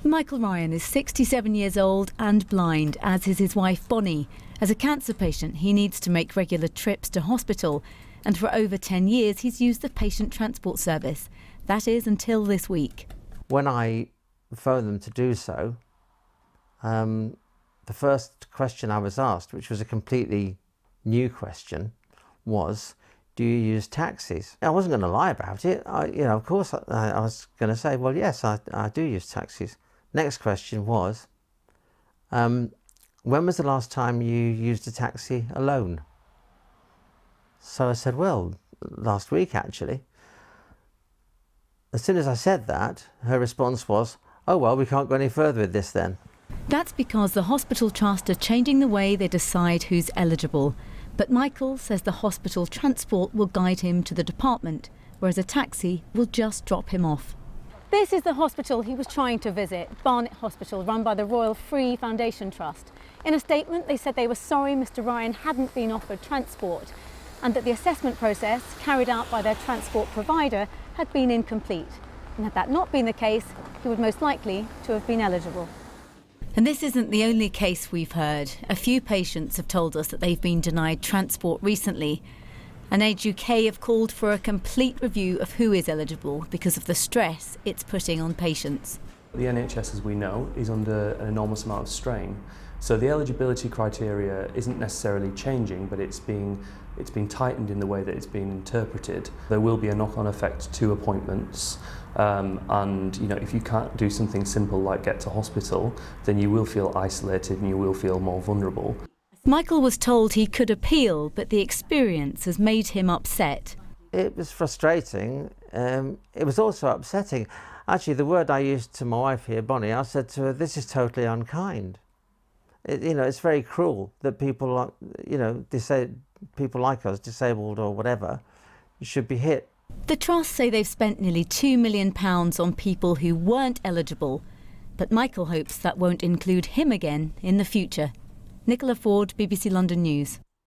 Michael Ryan is 67 years old and blind, as is his wife Bonnie. As a cancer patient, he needs to make regular trips to hospital, and for over 10 years he's used the patient transport service. That is until this week. When I phoned them to do so, the first question I was asked, which was a completely new question, was, do you use taxis? I wasn't going to lie about it. Of course I was going to say, well, yes, I do use taxis. Next question was, when was the last time you used a taxi alone? So I said, well, last week actually. As soon as I said that, her response was, oh well, we can't go any further with this then. That's because the hospital trust are changing the way they decide who's eligible. But Michael says the hospital transport will guide him to the department, whereas a taxi will just drop him off. This is the hospital he was trying to visit, Barnet Hospital, run by the Royal Free Foundation Trust. In a statement, they said they were sorry Mr. Ryan hadn't been offered transport and that the assessment process carried out by their transport provider had been incomplete. And had that not been the case, he would most likely to have been eligible. And this isn't the only case we've heard. A few patients have told us that they've been denied transport recently. And Age UK have called for a complete review of who is eligible because of the stress it's putting on patients. The NHS, as we know, is under an enormous amount of strain. So the eligibility criteria isn't necessarily changing, but it's being tightened in the way that it's being interpreted. There will be a knock-on effect to appointments, and if you can't do something simple like get to hospital, then you will feel isolated and you will feel more vulnerable. Michael was told he could appeal, but the experience has made him upset. It was frustrating. It was also upsetting. Actually, the word I used to my wife here, Bonnie, I said to her, this is totally unkind. It's very cruel that people, people like us, disabled or whatever, should be hit. The Trust say they've spent nearly £2 million on people who weren't eligible, but Michael hopes that won't include him again in the future. Nicola Ford, BBC London News.